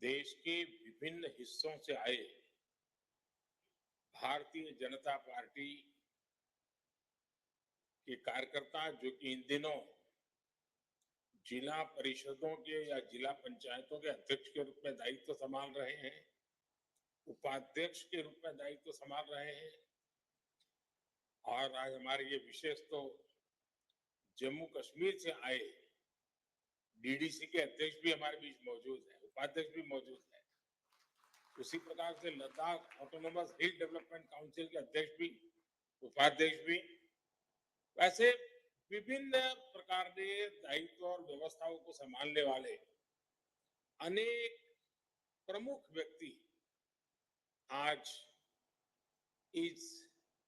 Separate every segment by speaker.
Speaker 1: देश के विभिन्न हिस्सों से आए भारतीय जनता पार्टी के कार्यकर्ता जो कि इन दिनों जिला परिषदों के या जिला पंचायतों के अध्यक्ष के रूप में दायित्व संभाल रहे हैं, उपाध्यक्ष के रूप में दायित्व संभाल रहे हैं। और आज हमारे ये विशेष तो जम्मू कश्मीर से आए डीडीसी के अध्यक्ष भी हमारे बीच मौजूद है, उपाध्यक्ष भी मौजूद है। उसी प्रकार से लद्दाख ऑटोनोमस हिल डेवलपमेंट काउंसिल के अध्यक्ष भी, उपाध्यक्ष भी, वैसे विभिन्न प्रकार के दायित्व और व्यवस्थाओं को संभालने वाले अनेक प्रमुख व्यक्ति आज इस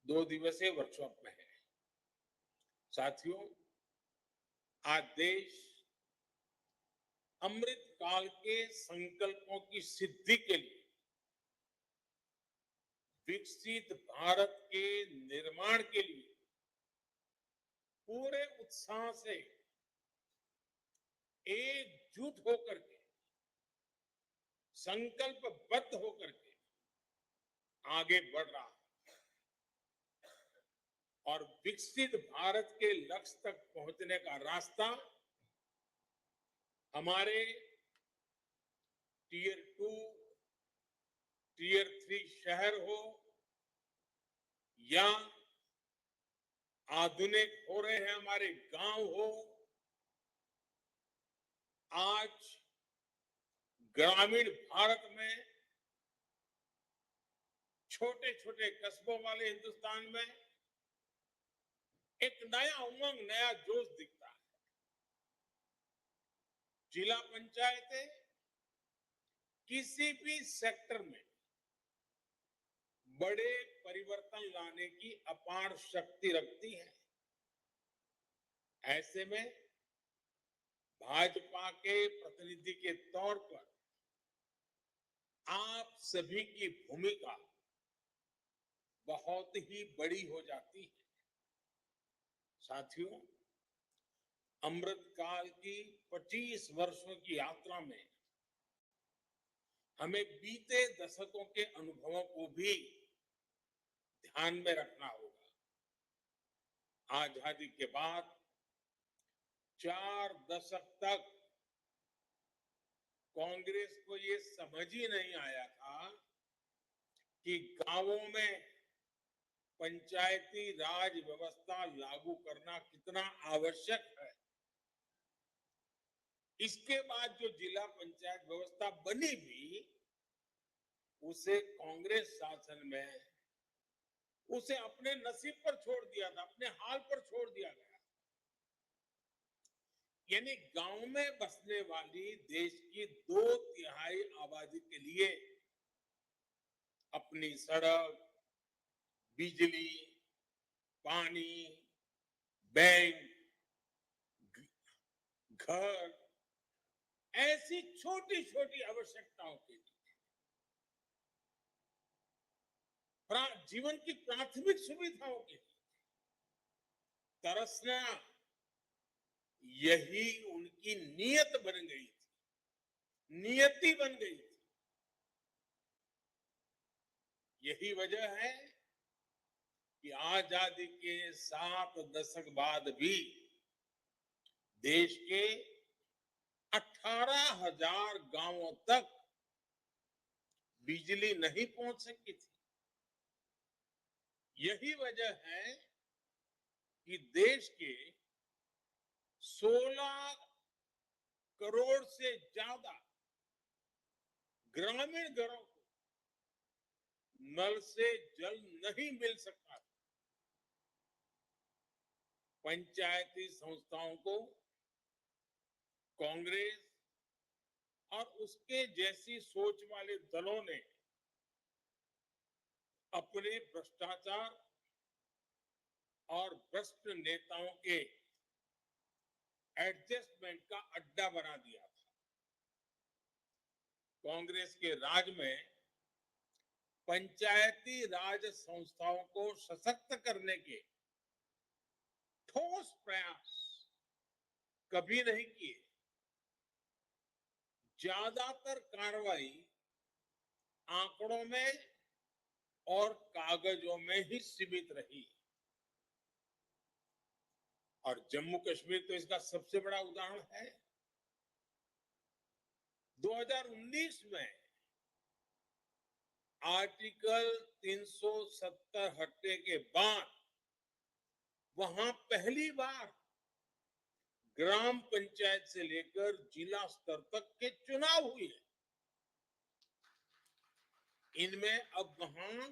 Speaker 1: 2 दिवसीय वर्कशॉप में है। साथियों, आज देश अमृत काल के संकल्पों की सिद्धि के लिए विकसित भारत के निर्माण के लिए पूरे उत्साह से एकजुट होकर के, संकल्पबद्ध होकर के आगे बढ़ रहा है और विकसित भारत के लक्ष्य तक पहुंचने का रास्ता हमारे टियर 2, टियर 3 शहर हो या आधुनिक हो रहे हैं हमारे गांव हो, आज ग्रामीण भारत में छोटे छोटे कस्बों वाले हिंदुस्तान में एक नया उमंग, नया जोश दिखता है। जिला पंचायतें किसी भी सेक्टर में बड़े परिवर्तन लाने की अपार शक्ति रखती है। ऐसे में भाजपा के प्रतिनिधि के तौर पर आप सभी की भूमिका बहुत ही बड़ी हो जाती है। साथियों, अमृत काल की 25 वर्षों की यात्रा में हमें बीते दशकों के अनुभवों को भी ध्यान में रखना होगा। आजादी के बाद 4 दशक तक कांग्रेस को ये समझ ही नहीं आया था कि गांवों में पंचायती राज व्यवस्था लागू करना कितना आवश्यक है। इसके बाद जो जिला पंचायत व्यवस्था बनी भी, उसे कांग्रेस शासन में उसे अपने नसीब पर छोड़ दिया था, अपने हाल पर छोड़ दिया गया। यानी गांव में बसने वाली देश की 2/3 आबादी के लिए अपनी सड़क, बिजली, पानी, बैंक, घर, ऐसी छोटी छोटी आवश्यकताओं के लिए जीवन की प्राथमिक सुविधाओं के लिए तरसना, यही उनकी नियत बन गई थी, नियति बन गई थी। यही वजह है कि आजादी के 7 दशक बाद भी देश के 18,000 गांवों तक बिजली नहीं पहुंच सकी थी। यही वजह है कि देश के 16 करोड़ से ज्यादा ग्रामीण घरों को नल से जल नहीं मिल सकता। पंचायती संस्थाओं को कांग्रेस और उसके जैसी सोच वाले दलों ने अपने भ्रष्टाचार और भ्रष्ट नेताओं के एडजस्टमेंट का अड्डा बना दिया था। कांग्रेस के राज में पंचायती राज संस्थाओं को सशक्त करने के ठोस प्रयास कभी नहीं किए। ज्यादातर कार्रवाई आंकड़ों में और कागजों में ही सीमित रही और जम्मू कश्मीर तो इसका सबसे बड़ा उदाहरण है। 2019 में आर्टिकल 370 हटने के बाद वहां पहली बार ग्राम पंचायत से लेकर जिला स्तर तक के चुनाव हुए। इनमें अब वहां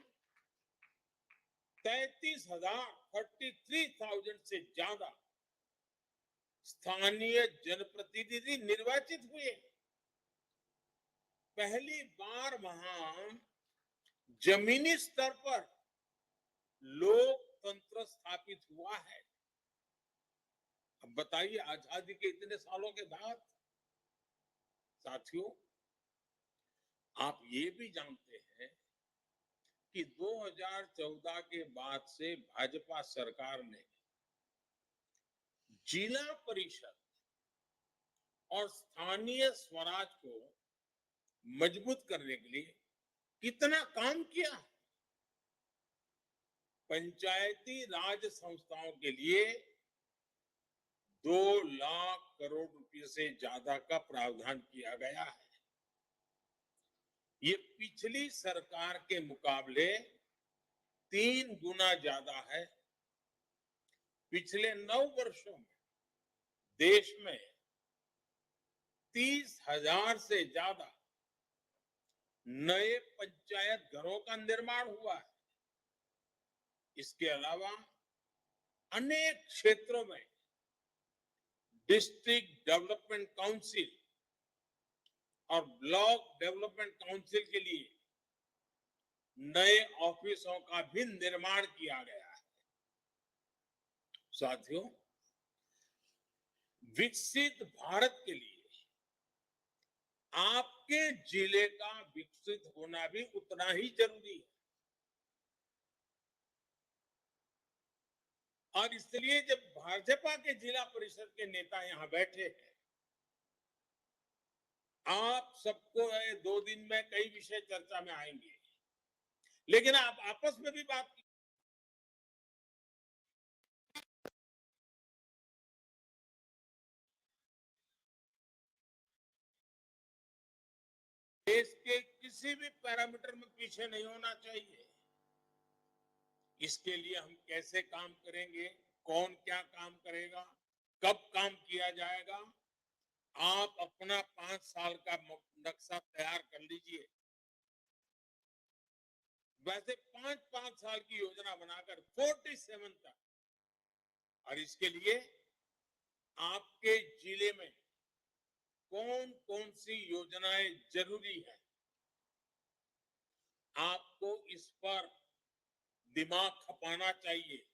Speaker 1: 33,000 से ज्यादा स्थानीय जनप्रतिनिधि निर्वाचित हुए। पहली बार वहां जमीनी स्तर पर लोकतंत्र स्थापित हुआ है। अब बताइए, आजादी के इतने सालों के बाद। साथियों, आप ये भी जानते हैं कि 2014 के बाद से भाजपा सरकार ने जिला परिषद और स्थानीय स्वराज को मजबूत करने के लिए कितना काम किया। पंचायती राज संस्थाओं के लिए 2 लाख करोड़ रुपए से ज्यादा का प्रावधान किया गया है। ये पिछली सरकार के मुकाबले 3 गुना ज्यादा है। पिछले 9 वर्षों में देश में 30,000 से ज्यादा नए पंचायत घरों का निर्माण हुआ है। इसके अलावा अनेक क्षेत्रों में डिस्ट्रिक्ट डेवलपमेंट काउंसिल और ब्लॉक डेवलपमेंट काउंसिल के लिए नए ऑफिसों का भी निर्माण किया गया है। साथियों, विकसित भारत के लिए आपके जिले का विकसित होना भी उतना ही जरूरी है। और इसलिए जब भाजपा के जिला परिषद के नेता यहां बैठे हैं, आप सबको 2 दिन में कई विषय चर्चा में आएंगे, लेकिन आप आपस में भी बात की। देश के किसी भी पैरामीटर में पीछे नहीं होना चाहिए। इसके लिए हम कैसे काम करेंगे, कौन क्या काम करेगा, कब काम किया जाएगा, आप अपना 5 साल का नक्शा तैयार कर लीजिए। वैसे 5-5 साल की योजना बनाकर 47 तक, और इसके लिए आपके जिले में कौन कौन सी योजनाएं जरूरी है, आपको इस पर दिमाग खपाना चाहिए।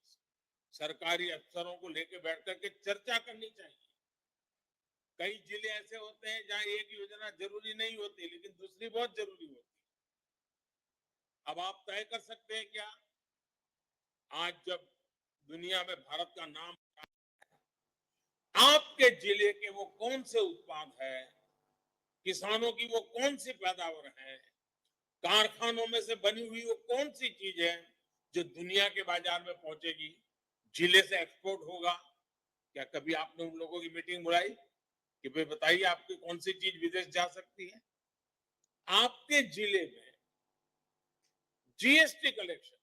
Speaker 1: सरकारी अफसरों को लेकर बैठ करके चर्चा करनी चाहिए। कई जिले ऐसे होते हैं जहां एक योजना जरूरी नहीं होती, लेकिन दूसरी बहुत जरूरी होती है। अब आप तय कर सकते हैं क्या, आज जब दुनिया में भारत का नाम, आपके जिले के वो कौन से उत्पाद है, किसानों की वो कौन सी पैदावार है, कारखानों में से बनी हुई वो कौन सी चीज है जो दुनिया के बाजार में पहुंचेगी, जिले से एक्सपोर्ट होगा। क्या कभी आपने उन लोगों की मीटिंग बुलाई कि भाई बताइए आपकी कौन सी चीज विदेश जा सकती है? आपके जिले में जीएसटी कलेक्शन,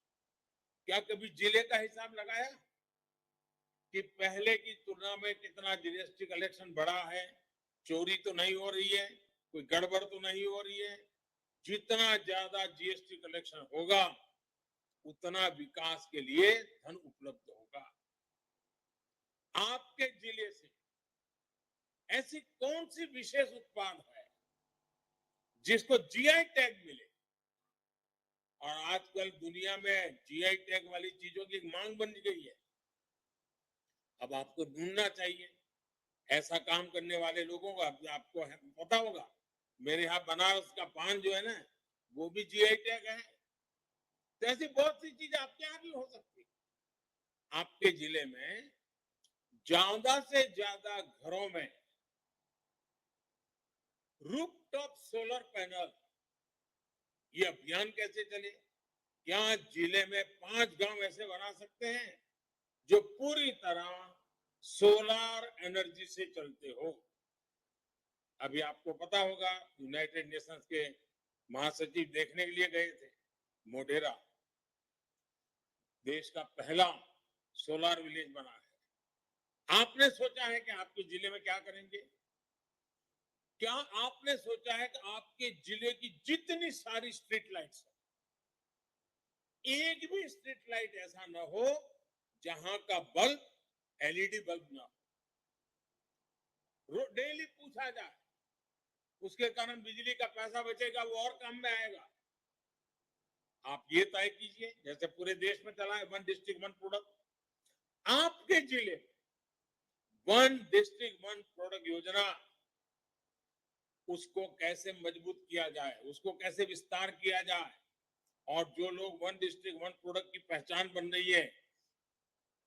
Speaker 1: क्या कभी जिले का हिसाब लगाया कि पहले की तुलना में कितना जीएसटी कलेक्शन बढ़ा है? चोरी तो नहीं हो रही है, कोई गड़बड़ तो नहीं हो रही है। जितना ज्यादा जीएसटी कलेक्शन होगा, उतना विकास के लिए धन उपलब्ध होगा। आपके जिले से ऐसी कौन सी विशेष उत्पाद है जिसको जीआई टैग मिले? और आजकल दुनिया में जीआई टैग वाली चीजों की मांग बन गई है। अब आपको ढूंढना चाहिए ऐसा काम करने वाले लोगों का। आपको पता होगा, मेरे यहाँ बनारस का पान जो है ना, वो भी जीआई टैग है। तो ऐसी बहुत सी चीजें आपके यहाँ भी हो सकती है। आपके जिले में ज्यादा से ज्यादा घरों में रूफटॉप सोलर पैनल, ये अभियान कैसे चले? क्या जिले में 5 गांव ऐसे बना सकते हैं जो पूरी तरह सोलर एनर्जी से चलते हो? अभी आपको पता होगा, यूनाइटेड नेशंस के महासचिव देखने के लिए गए थे मोढेरा। देश का पहला सोलर विलेज बना है। आपने सोचा है कि आपके जिले में क्या करेंगे? क्या आपने सोचा है कि आपके जिले की जितनी सारी स्ट्रीट लाइट्स हैं, एक भी स्ट्रीट लाइट ऐसा न हो जहां का बल्ब एलईडी बल्ब ना हो? डेली पूछा जाए, उसके कारण बिजली का पैसा बचेगा, वो और काम में आएगा। आप ये तय कीजिए, जैसे पूरे देश में चला है वन डिस्ट्रिक्ट वन प्रोडक्ट, आपके जिले वन डिस्ट्रिक्ट वन प्रोडक्ट योजना, उसको कैसे मजबूत किया जाए, उसको कैसे विस्तार किया जाए, और जो लोग वन डिस्ट्रिक्ट वन प्रोडक्ट की पहचान बन रही है,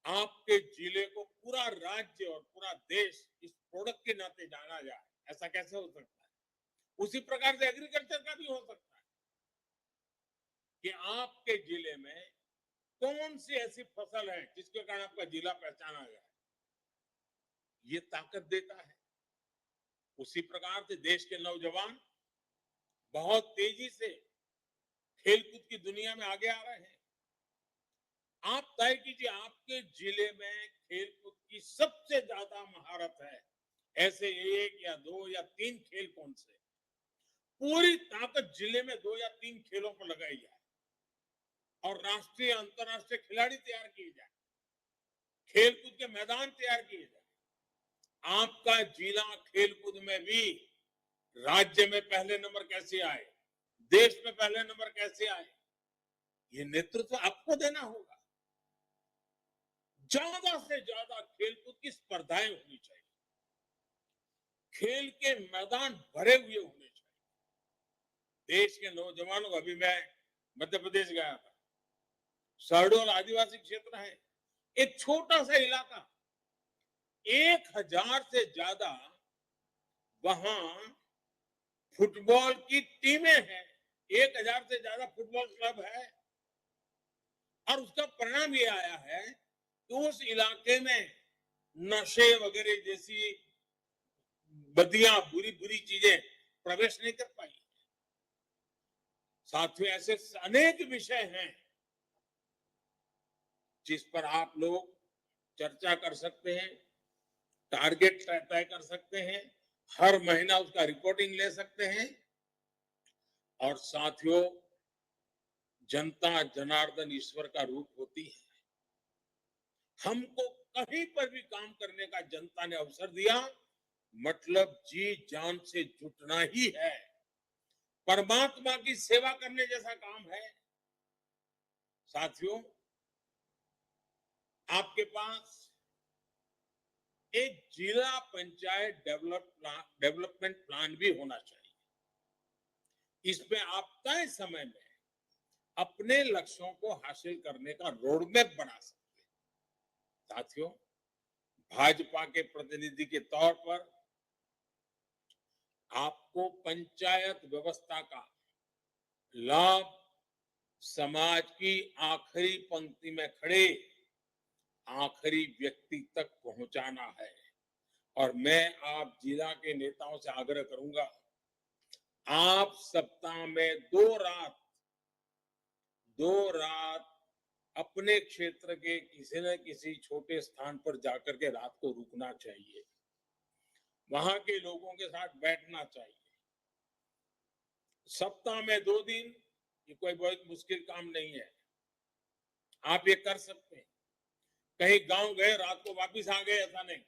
Speaker 1: आपके जिले को पूरा राज्य और पूरा देश इस प्रोडक्ट के नाते जाना जाए, ऐसा कैसे हो सकता है? उसी प्रकार से एग्रीकल्चर का भी हो सकता है कि आपके जिले में कौन सी ऐसी फसल है जिसके कारण आपका जिला पहचाना जाए, ये ताकत देता है। उसी प्रकार से देश के नौजवान बहुत तेजी से खेलकूद की दुनिया में आगे आ रहे हैं। आप तय कीजिए, आपके जिले में खेलकूद की सबसे ज्यादा महारत है, ऐसे 1 या 2 या 3 खेल कौन से? पूरी ताकत जिले में 2 या 3 खेलों पर लगाई जाए और राष्ट्रीय अंतर्राष्ट्रीय खिलाड़ी तैयार किए जाए, खेलकूद के मैदान तैयार किए जाए। आपका जिला खेलकूद में भी राज्य में पहले नंबर कैसे आए, देश में पहले नंबर कैसे आए, ये नेतृत्व आपको देना होगा। ज्यादा से ज्यादा खेलकूद की स्पर्धाएं होनी चाहिए, खेल के मैदान भरे हुए होने चाहिए। देश के नौजवानों को, अभी मैं मध्य प्रदेश गया था, शहडोल आदिवासी क्षेत्र है, एक छोटा सा इलाका, 1000 से ज्यादा वहां फुटबॉल की टीमें हैं, 1000 से ज्यादा फुटबॉल क्लब है, और उसका परिणाम ये आया है कि उस इलाके में नशे वगैरह जैसी बदियां, बुरी बुरी चीजें प्रवेश नहीं कर पाई। साथियों, ऐसे अनेक विषय हैं जिस पर आप लोग चर्चा कर सकते हैं, टारगेट तय कर सकते हैं, हर महीना उसका रिपोर्टिंग ले सकते हैं। और साथियों, जनता जनार्दन ईश्वर का रूप होती है। हमको कहीं पर भी काम करने का जनता ने अवसर दिया, मतलब जी जान से जुटना ही है, परमात्मा की सेवा करने जैसा काम है। साथियों, आपके पास एक जिला पंचायत डेवलपमेंट प्लान भी होना चाहिए। इसमें आप तय समय में अपने लक्ष्यों को हासिल करने का रोडमैप बना सकते हैं। साथियों, भाजपा के प्रतिनिधि के तौर पर आपको पंचायत व्यवस्था का लाभ समाज की आखिरी पंक्ति में खड़े आखिरी व्यक्ति तक पहुंचाना है। और मैं आप जिला के नेताओं से आग्रह करूंगा, आप सप्ताह में 2 रात अपने क्षेत्र के किसी न किसी छोटे स्थान पर जाकर के रात को रुकना चाहिए, वहां के लोगों के साथ बैठना चाहिए। सप्ताह में 2 दिन, ये कोई बहुत मुश्किल काम नहीं है, आप ये कर सकते हैं। कहीं गांव गए, रात को वापस आ गए, ऐसा नहीं,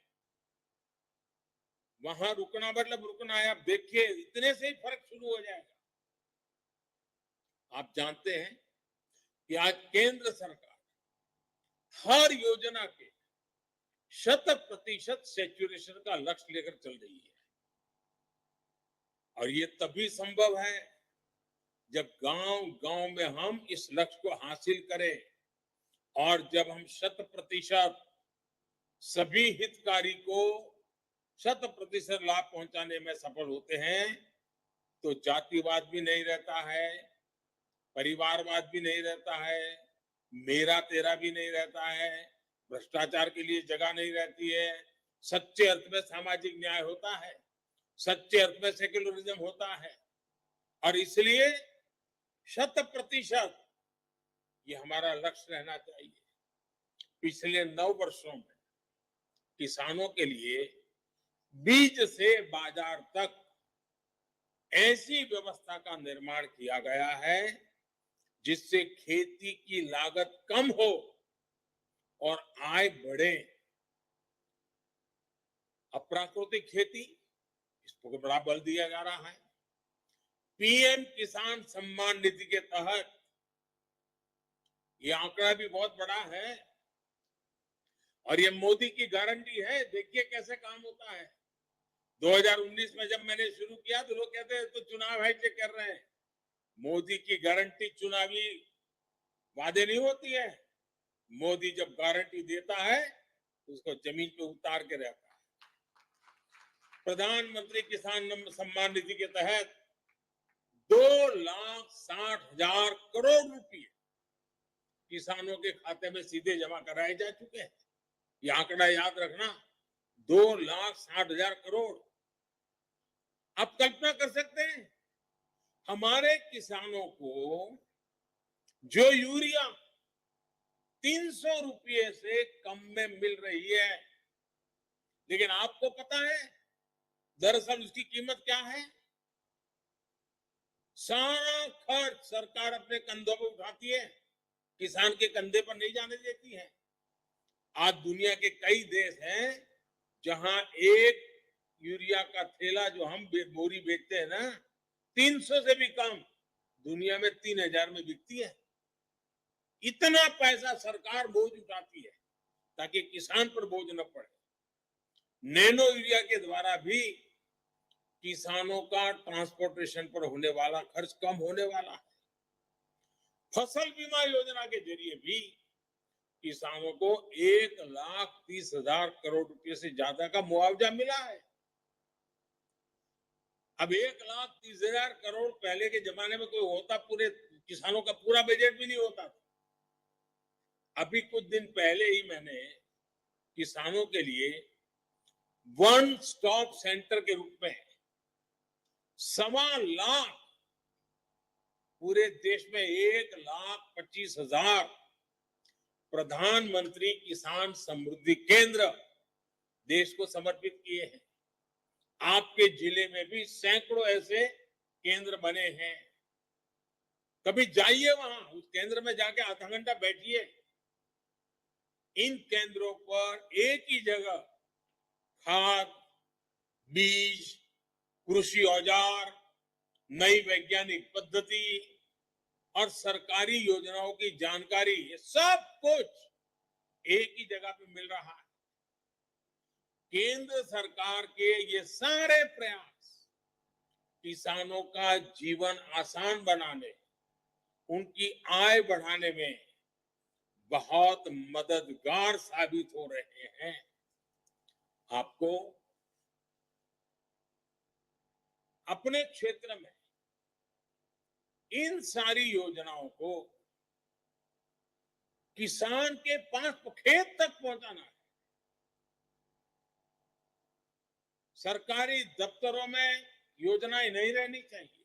Speaker 1: वहां रुकना मतलब रुकना है। आप देखिए, इतने से ही फर्क शुरू हो जाएगा। आप जानते हैं कि आज केंद्र सरकार हर योजना के 100% सैचुरेशन का लक्ष्य लेकर चल रही है, और ये तभी संभव है जब गांव गांव में हम इस लक्ष्य को हासिल करें, और जब हम 100% सभी हितकारी को 100% लाभ पहुंचाने में सफल होते हैं, तो जातिवाद भी नहीं रहता है, परिवारवाद भी नहीं रहता है, मेरा तेरा भी नहीं रहता है, भ्रष्टाचार के लिए जगह नहीं रहती है, सच्चे अर्थ में सामाजिक न्याय होता है, सच्चे अर्थ में सेक्युलरिज्म होता है। और इसलिए 100% ये हमारा लक्ष्य रहना चाहिए। पिछले 9 वर्षों में किसानों के लिए बीज से बाजार तक ऐसी व्यवस्था का निर्माण किया गया है जिससे खेती की लागत कम हो और आय बढ़े। अप्राकृतिक खेती, इस पर बड़ा बल दिया जा रहा है। पीएम किसान सम्मान निधि के तहत ये आंकड़ा भी बहुत बड़ा है और ये मोदी की गारंटी है। देखिए कैसे काम होता है। 2019 में जब मैंने शुरू किया तो लोग कहते हैं तो चुनाव है जो कर रहे हैं। मोदी की गारंटी चुनावी वादे नहीं होती है। मोदी जब गारंटी देता है तो उसको जमीन पे उतार के रहता है। प्रधानमंत्री किसान सम्मान निधि के तहत 2,60,000 करोड़ रुपए किसानों के खाते में सीधे जमा कराए जा चुके हैं। ये आंकड़ा याद रखना, 2,60,000 करोड़। आप कल्पना कर सकते हैं हमारे किसानों को जो यूरिया 300 रुपये से कम में मिल रही है, लेकिन आपको पता है दरअसल उसकी कीमत क्या है? सारा खर्च सरकार अपने कंधों पर उठाती है, किसान के कंधे पर नहीं जाने देती है। आज दुनिया के कई देश हैं जहां एक यूरिया का थैला जो हम बोरी बेचते हैं ना, 300 से भी कम, दुनिया में 3,000 में बिकती है। इतना पैसा सरकार बोझ उठाती है ताकि किसान पर बोझ न पड़े। नैनो यूरिया के द्वारा भी किसानों का ट्रांसपोर्टेशन पर होने वाला खर्च कम होने वाला है। फसल बीमा योजना के जरिए भी किसानों को 1,30,000 करोड़ रुपए से ज्यादा का मुआवजा मिला है। अब 1,30,000 करोड़ पहले के जमाने में कोई होता, पूरे किसानों का पूरा बजट भी नहीं होता था। अभी कुछ दिन पहले ही मैंने किसानों के लिए वन स्टॉप सेंटर के रूप में 1,25,000 पूरे देश में 1,25,000 प्रधानमंत्री किसान समृद्धि केंद्र देश को समर्पित किए हैं। आपके जिले में भी सैकड़ों ऐसे केंद्र बने हैं। कभी जाइए वहां, उस केंद्र में जाके आधा घंटा बैठिए। इन केंद्रों पर एक ही जगह खाद, बीज, कृषि औजार, नई वैज्ञानिक पद्धति और सरकारी योजनाओं की जानकारी, ये सब कुछ एक ही जगह पे मिल रहा है। केंद्र सरकार के ये सारे प्रयास किसानों का जीवन आसान बनाने, उनकी आय बढ़ाने में बहुत मददगार साबित हो रहे हैं। आपको अपने क्षेत्र में इन सारी योजनाओं को किसान के पास खेत तक पहुंचाना है। सरकारी दफ्तरों में योजनाएं नहीं रहनी चाहिए,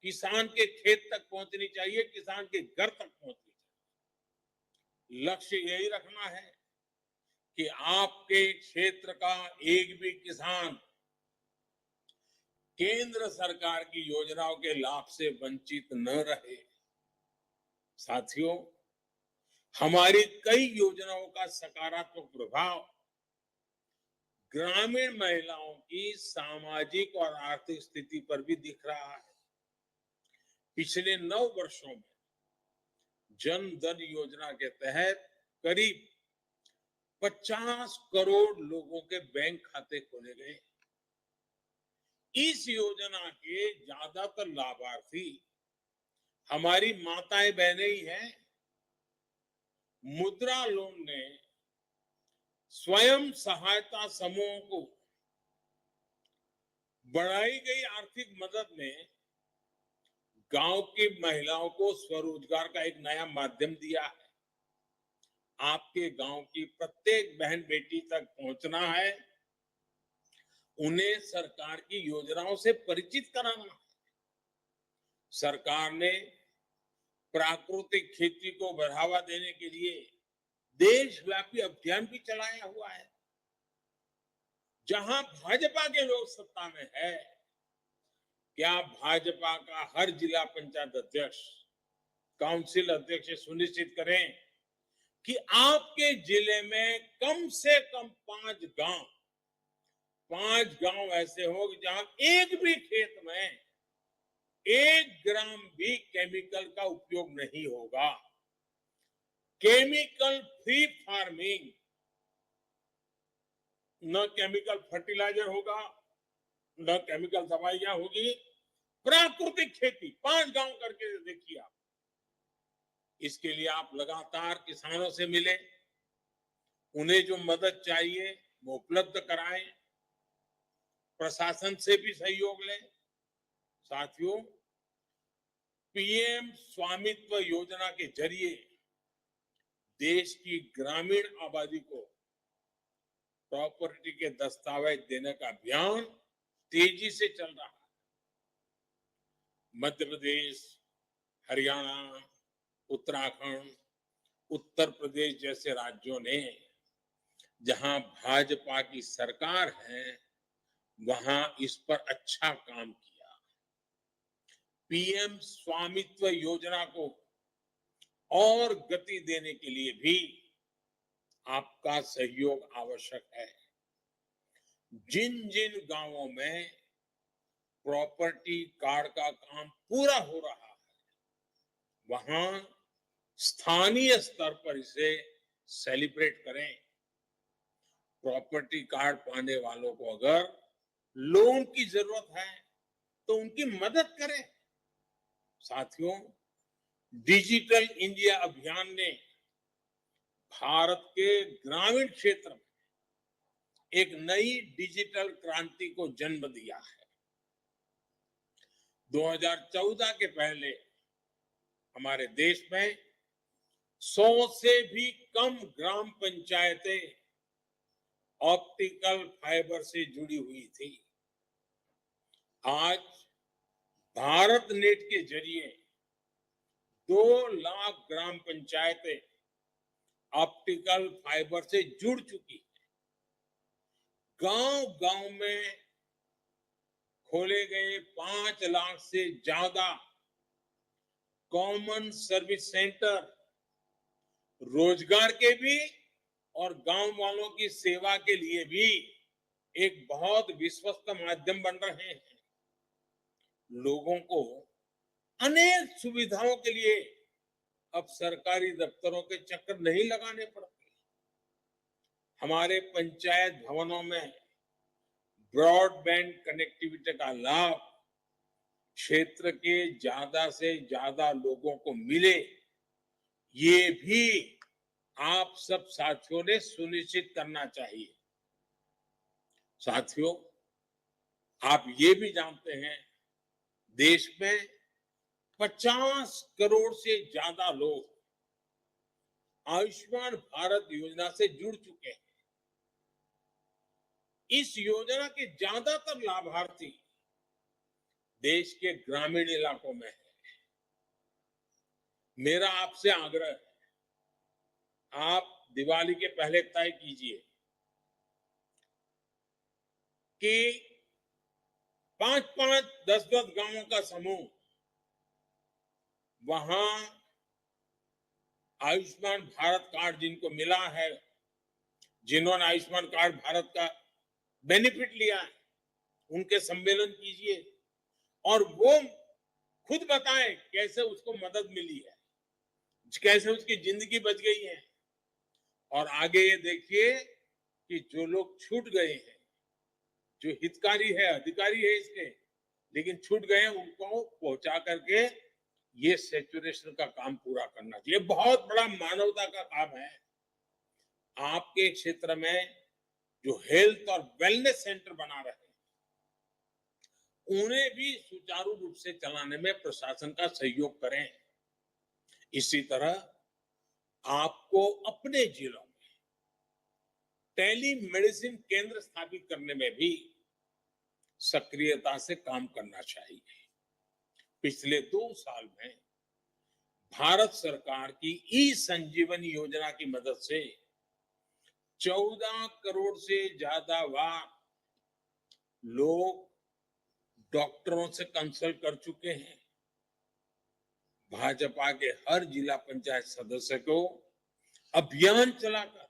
Speaker 1: किसान के खेत तक पहुंचनी चाहिए, किसान के घर तक पहुंचनी चाहिए। लक्ष्य यही रखना है कि आपके क्षेत्र का एक भी किसान केंद्र सरकार की योजनाओं के लाभ से वंचित न रहे। साथियों, हमारी कई योजनाओं का सकारात्मक प्रभाव ग्रामीण महिलाओं की सामाजिक और आर्थिक स्थिति पर भी दिख रहा है। पिछले 9 वर्षों में जन धन योजना के तहत करीब 50 करोड़ लोगों के बैंक खाते खोले गए। इस योजना के ज्यादातर लाभार्थी हमारी माताएं बहनें ही हैं। मुद्रा लोन ने स्वयं सहायता समूहों को बढ़ाई गई आर्थिक मदद ने गांव की महिलाओं को स्वरोजगार का एक नया माध्यम दिया है। आपके गांव की प्रत्येक बहन बेटी तक पहुंचना है, उन्हें सरकार की योजनाओं से परिचित कराना है। सरकार ने प्राकृतिक खेती को बढ़ावा देने के लिए देशव्यापी अभियान भी चलाया हुआ है। जहां भाजपा के लोग सत्ता में है, क्या भाजपा का हर जिला पंचायत अध्यक्ष, काउंसिल अध्यक्ष सुनिश्चित करें कि आपके जिले में कम से कम 5 गांव ऐसे हो जहां एक भी खेत में 1 ग्राम भी केमिकल का उपयोग नहीं होगा। केमिकल फ्री फार्मिंग, न केमिकल फर्टिलाइजर होगा, न केमिकल दवाइयां होगी, प्राकृतिक खेती 5 गांव करके देखिए आप। इसके लिए आप लगातार किसानों से मिले, उन्हें जो मदद चाहिए वो उपलब्ध कराएं, प्रशासन से भी सहयोग लें। साथियों, पीएम स्वामित्व योजना के जरिए देश की ग्रामीण आबादी को प्रॉपर्टी के दस्तावेज देने का अभियान तेजी से चल रहा है। मध्य प्रदेश, हरियाणा, उत्तराखंड, उत्तर प्रदेश जैसे राज्यों ने जहां भाजपा की सरकार है, वहां इस पर अच्छा काम किया। पीएम स्वामित्व योजना को और गति देने के लिए भी आपका सहयोग आवश्यक है। जिन जिन गांवों में प्रॉपर्टी कार्ड का काम पूरा हो रहा है, वहां स्थानीय स्तर पर इसे सेलिब्रेट करें। प्रॉपर्टी कार्ड पाने वालों को अगर लोन की जरूरत है तो उनकी मदद करें। साथियों, डिजिटल इंडिया अभियान ने भारत के ग्रामीण क्षेत्र में एक नई डिजिटल क्रांति को जन्म दिया है। 2014 के पहले हमारे देश में 100 से भी कम ग्राम पंचायतें ऑप्टिकल फाइबर से जुड़ी हुई थी। आज भारत नेट के जरिए 2 लाख ग्राम पंचायतें ऑप्टिकल फाइबर से जुड़ चुकी है। गांव गांव में खोले गए 5 लाख से ज्यादा कॉमन सर्विस सेंटर रोजगार के भी और गांव वालों की सेवा के लिए भी एक बहुत विश्वस्त माध्यम बन रहे हैं। लोगों को अनेक सुविधाओं के लिए अब सरकारी दफ्तरों के चक्कर नहीं लगाने पड़ते। हमारे पंचायत भवनों में ब्रॉडबैंड कनेक्टिविटी का लाभ क्षेत्र के ज्यादा से ज्यादा लोगों को मिले, ये भी आप सब साथियों ने सुनिश्चित करना चाहिए। साथियों, आप ये भी जानते हैं, देश में 50 करोड़ से ज्यादा लोग आयुष्मान भारत योजना से जुड़ चुके हैं। इस योजना के ज्यादातर लाभार्थी देश के ग्रामीण इलाकों में है। मेरा आपसे आग्रह है, आप दिवाली के पहले तय कीजिए कि 5-5, 10-10 गांवों का समूह वहां आयुष्मान भारत कार्ड जिनको मिला है, जिन्होंने आयुष्मान कार्ड भारत का बेनिफिट लिया है, उनके सम्मेलन कीजिए और वो खुद बताएं कैसे उसको मदद मिली है, कैसे उसकी जिंदगी बच गई है। और आगे ये देखिए कि जो लोग छूट गए हैं, जो हितकारी है, अधिकारी है इसके, लेकिन छूट गए, उनको पहुंचा करके ये सैचुरेशन का काम पूरा करना चाहिए। बहुत बड़ा मानवता का काम है। आपके क्षेत्र में जो हेल्थ और वेलनेस सेंटर बना रहे हैं, उन्हें भी सुचारू रूप से चलाने में प्रशासन का सहयोग करें। इसी तरह आपको अपने जिलों में टेली मेडिसिन केंद्र स्थापित करने में भी सक्रियता से काम करना चाहिए। पिछले 2 साल में भारत सरकार की ई संजीवनी योजना की मदद से 14 करोड़ से ज्यादा बार लोग डॉक्टरों से कंसल्ट कर चुके हैं। भाजपा के हर जिला पंचायत सदस्य को अभियान चलाकर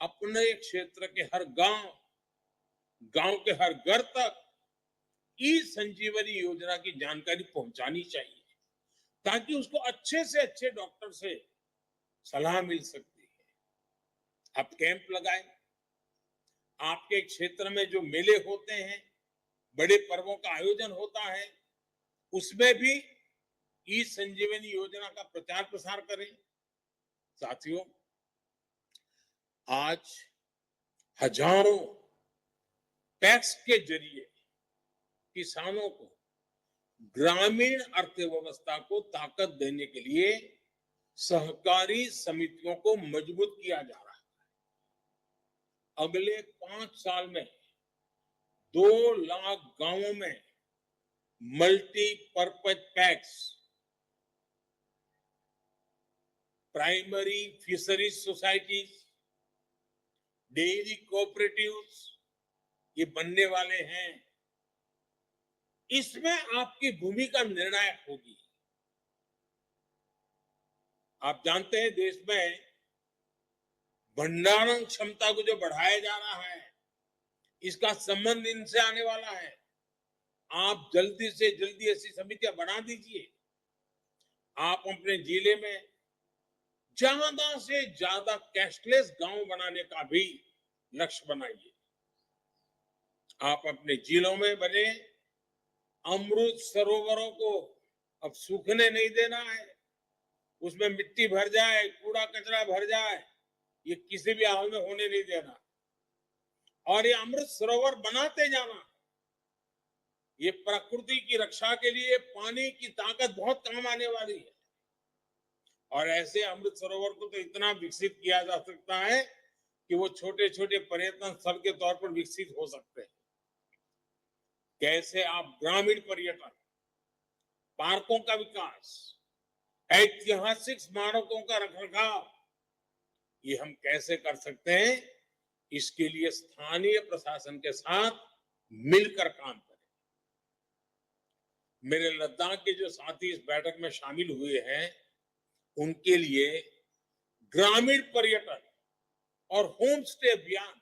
Speaker 1: अपने क्षेत्र के हर गांव के हर घर तक ई संजीवनी योजना की जानकारी पहुंचानी चाहिए, ताकि उसको अच्छे से अच्छे डॉक्टर से सलाह मिल सकती है। आप कैंप लगाएं, आपके क्षेत्र में जो मेले होते हैं, बड़े पर्वों का आयोजन होता है, उसमें भी ई संजीवनी योजना का प्रचार प्रसार करें। साथियों, आज हजारों पैक्स के जरिए किसानों को ग्रामीण अर्थव्यवस्था को ताकत देने के लिए सहकारी समितियों को मजबूत किया जा रहा है। अगले 5 साल में 2 लाख गांवों में multipurpose PACS, primary fisheries societies, dairy cooperatives ये बनने वाले हैं। इसमें आपकी भूमिका निर्णायक होगी। आप जानते हैं, देश में भंडारण क्षमता को जो बढ़ाया जा रहा है, इसका संबंध इनसे आने वाला है। आप जल्दी से जल्दी ऐसी समितियां बना दीजिए। आप अपने जिले में ज्यादा से ज्यादा कैशलेस गांव बनाने का भी लक्ष्य बनाइए। आप अपने जिलों में बने अमृत सरोवरों को अब सूखने नहीं देना है। उसमें मिट्टी भर जाए, कूड़ा कचरा भर जाए, ये किसी भी हाल में होने नहीं देना। और ये अमृत सरोवर बनाते जाना। ये प्रकृति की रक्षा के लिए पानी की ताकत बहुत काम आने वाली है। और ऐसे अमृत सरोवर को तो इतना विकसित किया जा सकता है कि वो छोटे छोटे पर्यटन स्थल के तौर पर विकसित हो सकते हैं। कैसे आप ग्रामीण पर्यटन, पार्कों का विकास, ऐतिहासिक स्मारकों का रखरखाव, ये हम कैसे कर सकते हैं, इसके लिए स्थानीय प्रशासन के साथ मिलकर काम करें। मेरे लद्दाख के जो साथी इस बैठक में शामिल हुए हैं, उनके लिए ग्रामीण पर्यटन और होम स्टे अभियान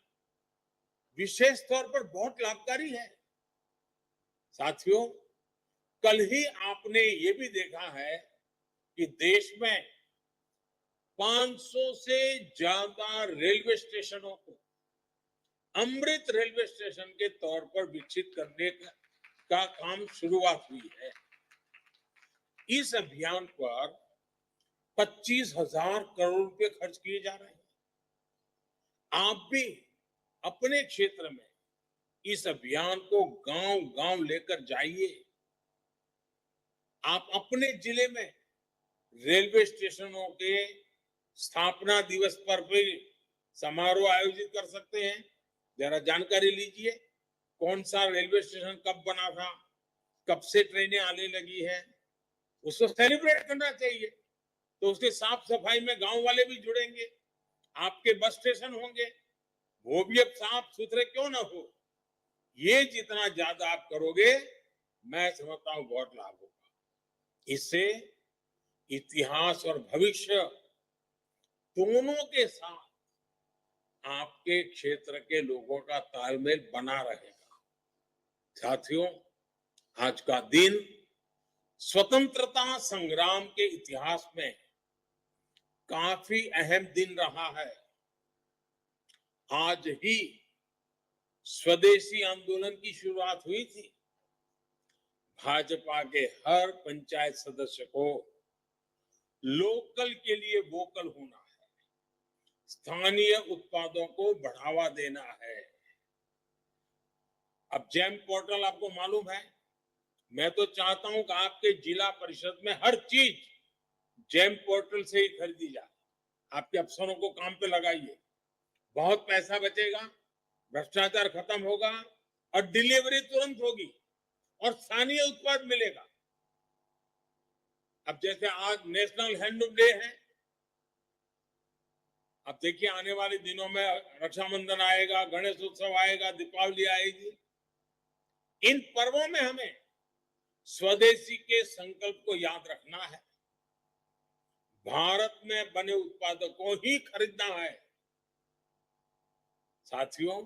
Speaker 1: विशेष तौर पर बहुत लाभकारी है। साथियों, कल ही आपने ये भी देखा है कि देश में 500 से ज्यादा रेलवे स्टेशनों को अमृत रेलवे स्टेशन के तौर पर विकसित करने का काम शुरुआत हुई है। इस अभियान पर 25,000 करोड़ रुपए खर्च किए जा रहे हैं। आप भी अपने क्षेत्र में इस अभियान को गांव-गांव लेकर जाइए। आप अपने जिले में रेलवे स्टेशनों के स्थापना दिवस पर भी समारोह आयोजित कर सकते हैं। जरा जानकारी लीजिए, कौन सा रेलवे स्टेशन कब बना था, कब से ट्रेनें आने लगी है, उसको सेलिब्रेट करना चाहिए। तो उसके साफ सफाई में गांव वाले भी जुड़ेंगे। आपके बस स्टेशन होंगे, वो भी अब साफ सुथरे क्यों ना हो। ये जितना ज्यादा आप करोगे, मैं समझता हूं बहुत लाभ होगा। इससे इतिहास और भविष्य दोनों के साथ आपके क्षेत्र के लोगों का तालमेल बना रहेगा। साथियों, आज का दिन स्वतंत्रता संग्राम के इतिहास में काफी अहम दिन रहा है। आज ही स्वदेशी आंदोलन की शुरुआत हुई थी। भाजपा के हर पंचायत सदस्य को लोकल के लिए वोकल होना है, स्थानीय उत्पादों को बढ़ावा देना है। अब जेम पोर्टल आपको मालूम है, मैं तो चाहता हूं कि आपके जिला परिषद में हर चीज जेम पोर्टल से ही खरीदी जाए। आपके अफसरों को काम पे लगाइए, बहुत पैसा बचेगा, भ्रष्टाचार खत्म होगा और डिलीवरी तुरंत होगी और स्थानीय उत्पाद मिलेगा। अब जैसे आज नेशनल हैंडलूम डे है, अब देखिए आने वाले दिनों में रक्षाबंधन आएगा, गणेश उत्सव आएगा, दीपावली आएगी। इन पर्वों में हमें स्वदेशी के संकल्प को याद रखना है, भारत में बने उत्पादों को ही खरीदना है। साथियों,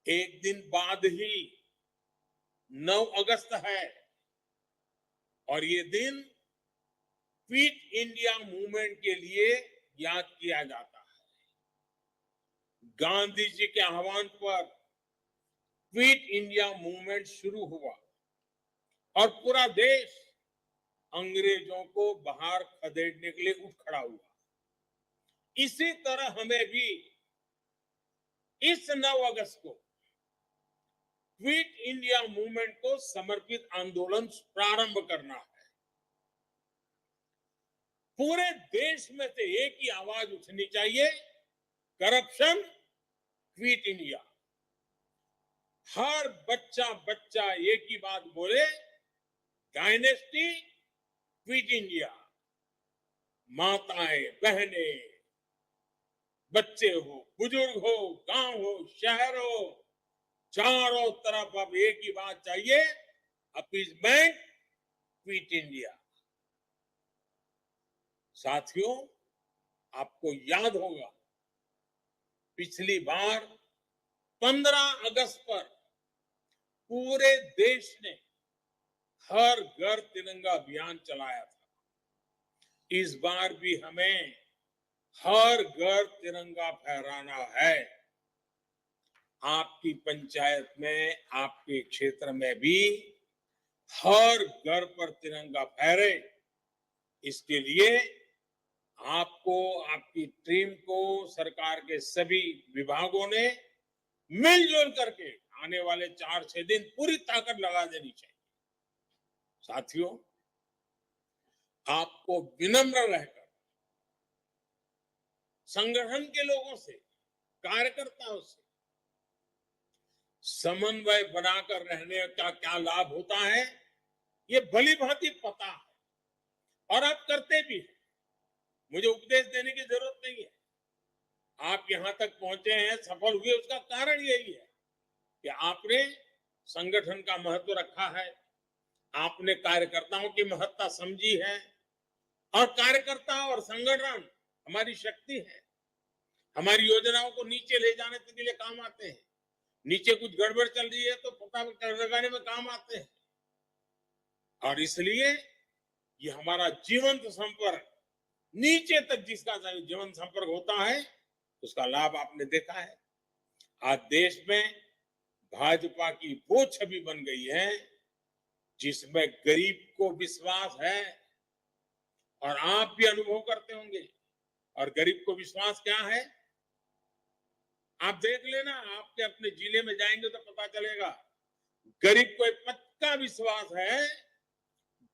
Speaker 1: एक दिन बाद ही 9 अगस्त है और ये दिन फिट इंडिया मूवमेंट के लिए याद किया जाता है। गांधी जी के आह्वान पर फिट इंडिया मूवमेंट शुरू हुआ और पूरा देश अंग्रेजों को बाहर खदेड़ने के लिए उठ खड़ा हुआ। इसी तरह हमें भी इस 9 अगस्त को फिट इंडिया मूवमेंट को समर्पित आंदोलन प्रारंभ करना है। पूरे देश में से एक ही आवाज उठनी चाहिए, करप्शन क्विट इंडिया। हर बच्चा एक ही बात बोले, डायनेस्टी क्विट इंडिया। माताएं, बहनें, बच्चे हो, बुजुर्ग हो, गांव हो, शहर हो, चारों तरफ अब एक ही बात चाहिए, अपीसमेंट क्विट इंडिया। साथियों, आपको याद होगा पिछली बार 15 अगस्त पर पूरे देश ने हर घर तिरंगा अभियान चलाया था। इस बार भी हमें हर घर तिरंगा फहराना है। आपकी पंचायत में, आपके क्षेत्र में भी हर घर पर तिरंगा फहरे, इसके लिए आपको, आपकी टीम को सरकार के सभी विभागों ने मिलजुल करके आने वाले 4-6 दिन पूरी ताकत लगा देनी चाहिए। साथियों, आपको विनम्र रहकर संगठन के लोगों से, कार्यकर्ताओं से समन्वय बनाकर रहने का क्या लाभ होता है, ये भली भांति पता है और आप करते भी हैं। मुझे उपदेश देने की जरूरत नहीं है। आप यहां तक पहुंचे हैं, सफल हुए, उसका कारण यही है कि आपने संगठन का महत्व रखा है, आपने कार्यकर्ताओं की महत्ता समझी है और कार्यकर्ता और संगठन हमारी शक्ति है। हमारी योजनाओं को नीचे ले जाने के लिए काम आते हैं। नीचे कुछ गड़बड़ चल रही है तो पता लगाने में काम आते हैं और इसलिए ये हमारा जीवंत संपर्क, नीचे तक जिसका जीवंत संपर्क होता है उसका लाभ आपने देखा है। आज देश में भाजपा की वो छवि बन गई है जिसमें गरीब को विश्वास है और आप भी अनुभव करते होंगे। और गरीब को विश्वास क्या है, आप देख लेना, आपके अपने जिले में जाएंगे तो पता चलेगा। गरीब को एक पक्का विश्वास है,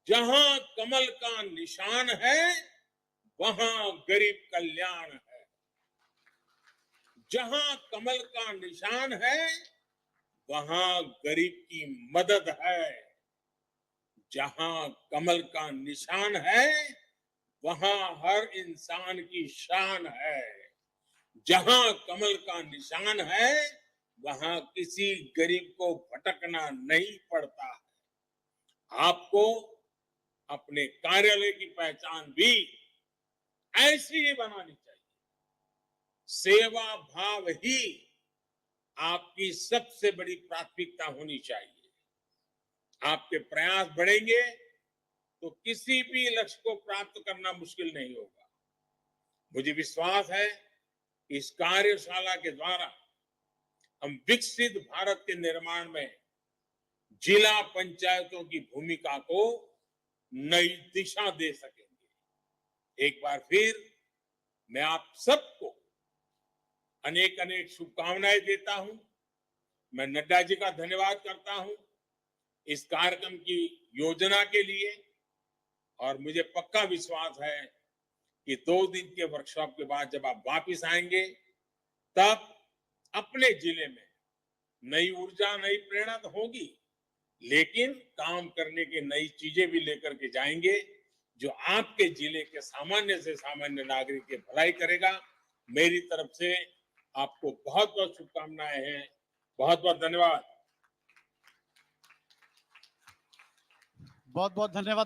Speaker 1: जहां कमल का निशान है वहां गरीब कल्याण है। जहां कमल का निशान है वहां गरीब की मदद है। जहां कमल का निशान है वहां हर इंसान की शान है। जहां कमल का निशान है वहां किसी गरीब को भटकना नहीं पड़ता है। आपको अपने कार्यालय की पहचान भी ऐसी ही बनानी चाहिए। सेवा भाव ही आपकी सबसे बड़ी प्राथमिकता होनी चाहिए। आपके प्रयास बढ़ेंगे तो किसी भी लक्ष्य को प्राप्त करना मुश्किल नहीं होगा। मुझे विश्वास है इस कार्यशाला के द्वारा हम विकसित भारत के निर्माण में जिला पंचायतों की भूमिका को नई दिशा दे सकेंगे। एक बार फिर मैं आप सबको अनेक अनेक शुभकामनाएं देता हूं। मैं नड्डा जी का धन्यवाद करता हूं इस कार्यक्रम की योजना के लिए। और मुझे पक्का विश्वास है कि 2 दिन के वर्कशॉप के बाद जब आप वापस आएंगे, तब अपने जिले में नई ऊर्जा, नई प्रेरणा तो होगी, लेकिन काम करने की नई चीजें भी लेकर के जाएंगे, जो आपके जिले के सामान्य से सामान्य नागरिक की भलाई करेगा। मेरी तरफ से आपको बहुत बहुत शुभकामनाएं हैं। बहुत बहुत धन्यवाद।
Speaker 2: बहुत बहुत धन्यवाद।